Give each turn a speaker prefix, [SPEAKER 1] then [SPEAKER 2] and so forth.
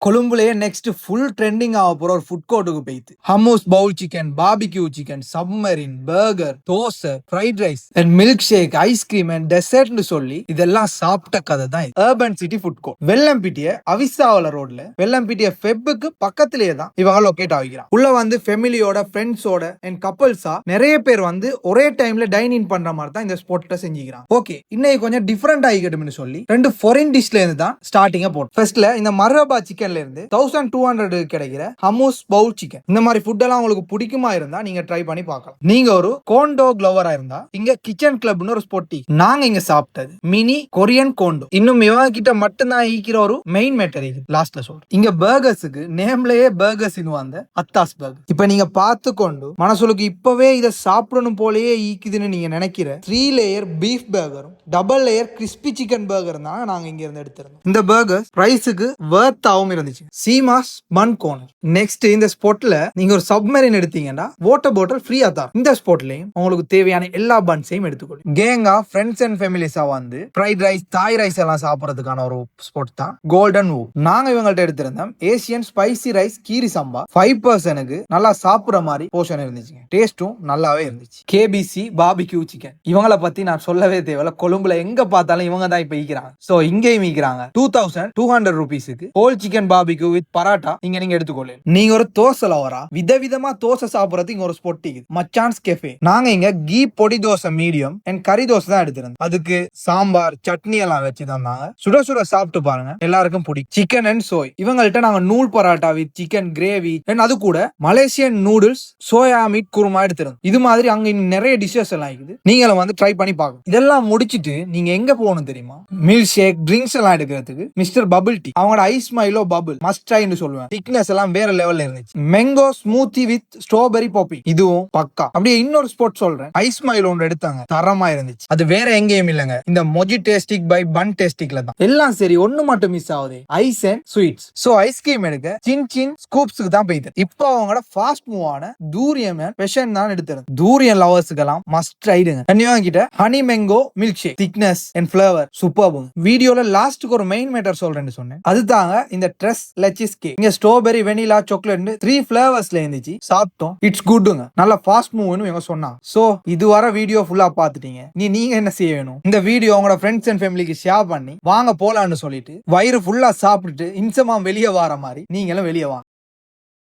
[SPEAKER 1] கொழும்புலயே next full trending ஆக போற ஒரு ஃபுட் கோர்ட்டுக்கு போயிட்டு hummus bowl chicken, barbecue chicken, submarine, burger, dosa, fried rice and milk shake, ice cream and டெசர்ட்னு சொல்லி இதெல்லாம் சாப்பிட்ட கதை தான் இது. Urban city food court Wellampitiya Avissawella ரோட்ல வெள்ளம்பிட்டிய ஃபெப்புக்கு பக்கத்திலேயே தான் இவங்க லொகேட் ஆகிக்கிறாங்க. உள்ள வந்து ஃபேமிலியோட, ஃப்ரெண்ட்ஸோட அண்ட் கப்பல்ஸா நிறைய பேர் வந்து ஒரே டைம்ல டைன் இன் பண்ற மாதிரி தான் இந்த ஸ்பாட்ல செஞ்சுக்கிறாங்க. ஓகே, இன்னைக்கு கொஞ்சம் டிஃபரெண்ட் ஆகிக்கட்டும்னு சொல்லி 2 ஃபாரின் டிஷ்ல இருந்து தான் ஸ்டார்டிங்கா போட்டோம். ஃபர்ஸ்ட்ல இந்த மரபா சிக்கன் இருந்து 1200 கிடைக்கிற ஹம்மூஸ் பவுல் சிக்கன். இந்த மாதிரி ஃபுட் எல்லாம் உங்களுக்கு பிடிக்குமா இருந்தா நீங்க ட்ரை பண்ணி பார்க்கலாம். நீங்க ஒரு கோண்டோ லவரா இருந்தா இங்க கிச்சன் கிளப்னு ஒரு ஸ்பாட் நாங்க இங்க சாப்பிட்டது மினி கொரியன் கோண்டோ. இன்னும் இவங்க கிட்ட மட்டும் தான் ஈக்கிற ஒரு மெயின் மேட்டர் இது லாஸ்ட்ல சொல்றேன். இங்க பர்கர்ஸுக்கு நேம்லயே பர்கர்ஸ் வந்த அத்தாஸ் பர்கர். இப்ப நீங்க பார்த்து கொண்டு மனசுக்கு இப்பவே இதை சாப்பிடணும் போலயே ஈக்குதுன்னு நீங்க நினைக்கிற 3 லேயர் பீஃப் பர்கரும் double layer crispy chicken burger தான் நாங்க இங்க இருந்து எடுத்திருந்தோம். இந்த பர்கர் பிரைஸுக்கு வர்த்தாவும் இருந்துச்சு. சீமாஸ் பன் கோர்னர். நெக்ஸ்ட் இந்த ஸ்பாட்ல நீங்க ஒரு சப்மரின் எடுத்தீங்கன்னா வாட்டர் பாட்டில் ஃப்ரீயா தான். இந்த ஸ்பாட்லயும் உங்களுக்கு தேவையான எல்லா பன்ஸையும் எடுத்துக்கொள்ளும். கேங்கா ஃப்ரெண்ட்ஸ் அண்ட் ஃபேமிலிஸா வந்து ஃப்ரைட் ரைஸ், தாய் ரைஸ் எல்லாம் சாப்பிடறதுக்கான ஒரு ஸ்பாட் தான் கோல்டன் வூ. நாங்க இவங்கள்ட்ட எடுத்திருந்தோம் ஏசியன் ஸ்பைசி ரைஸ் கீரி சம்பா. 5 பர்சனுக்கு நல்லா சாப்பிடுற மாதிரி போர்ஷன் இருந்துச்சு. டேஸ்டும் நல்லாவே இருந்துச்சு. KBC barbecue chicken. இவங்கள பத்தி நான் சொல்லவே தேவையில்ல. கொழும்புல எங்க பார்த்தாலும் இவங்க தான் இப்ப ஈக்கிறாங்க. சோ இங்கேயும் ஈக்கிறாங்க. 2200 ரூபீஸுக்கு whole chicken barbecue with parotta நீங்க எடுத்துக்கொள்ள. நீங்க ஒரு தோசை லவரா விதவிதமா தோசை சாப்பிடறதுக்கு இங்க ஒரு ஸ்பாட் இருக்குது, மச்சான்ஸ் கெஃபே. நாங்க இங்க கீ பொடி தோசை மீடியம் அண்ட் கறி தோசை தான் எடுத்திருந்தோம். அதுக்கு சாம்பார், சட்னி எல்லாம் வச்சு தந்தாங்க. சுட சுட சாப்பிட்டு பாருங்க, எல்லாருக்கும் பிடிக்கும். Chicken and soy. இவங்கள்ட்ட நாங்க நூல் parotta with chicken gravy and அது கூட Malaysian noodles, soya meat kurma எடுத்திருந்தோம். இது மாதிரி அங்க நிறைய டிஷஸ் எல்லாம் இருக்குது. நீங்களும் வந்து ட்ரை பண்ணி பாருங்க. இதெல்லாம் முடிச்சிட்டு நீங்க எங்க போகணும் தெரியுமா? மில்க் ஷேக், ட்ரிங்க்ஸ் எல்லாம் எடுக்கிறதுக்கு மிஸ்டர் பபிள் டீ. அவங்களோட ஐஸ் மைலோ பபிள் மஸ்ட் ட்ரைன்னு சொல்லுவேன். திக்னஸ் எல்லாம் வேற லெவல்ல இருந்துச்சு. மேங்கோ ஸ்மூத்தி வித் ஸ்ட்ராபெரி பாப்பி, இதுவும் பக்கா. அப்படியே இன்னொரு ஸ்பாட் சொல்றேன், ஐஸ் மைலோ ஒன்று எடுத்தாங்க, தரமா இருந்துச்சு. அது வேற எங்கேயும் இல்லங்க, இந்த மொஜி டேஸ்டிக் பை பன் டேஸ்டிக்ல தான். எல்லாம் சரி, ஒண்ணு மட்டும் மிஸ் ஆகுது, ice and sweets. So ice cream எடுக்க சின் சின் ஸ்கூப்ஸ்க்கு தான் போயிட்டு. இப்போ அவங்களோட ஃபாஸ்ட் மூவ் ஆன தூரியம் பெஷன் தான் எடுத்துறது. தூரியன் லவர்ஸ்க்கு எல்லாம் மஸ்ட் ட்ரைடுங்க. கிட்ட honey mango milk shake, thickness and flavour சூப்பர்புங்க. வீடியோல லாஸ்ட்டுக்கு ஒரு மெயின் மேட்டர் சொல்றேன்னு சொன்னேன், அதுதாங்க இந்த ட்ரெஸ் லெச்சிஸ் கேக். இங்க ஸ்ட்ராபெரி, வெனிலா, சாக்லேட் 3 ஃபிளேவர்ஸ்ல இருந்துச்சு. சாப்பிட்டோம், இட்ஸ் குட்ங்க. நல்ல ஃபாஸ்ட் மூவ்னு இவங்க சொன்னாங்க. சோ இது வர வீடியோ ஃபுல்லா பாத்துட்டீங்க. நீங்க என்ன செய்ய வேணும்? இந்த வீடியோ உங்களோட ஃப்ரெண்ட்ஸ் அண்ட் ஃபேமிலிக்கு ஷேர் பண்ணி வாங்க போலான்னு சொல்லிட்டு வயிறு ஃபுல்லா சாப்பிட்டுட்டு இன்சமா வெளியே வர மாதிரி நீங்களும் வெளியே வாங்க.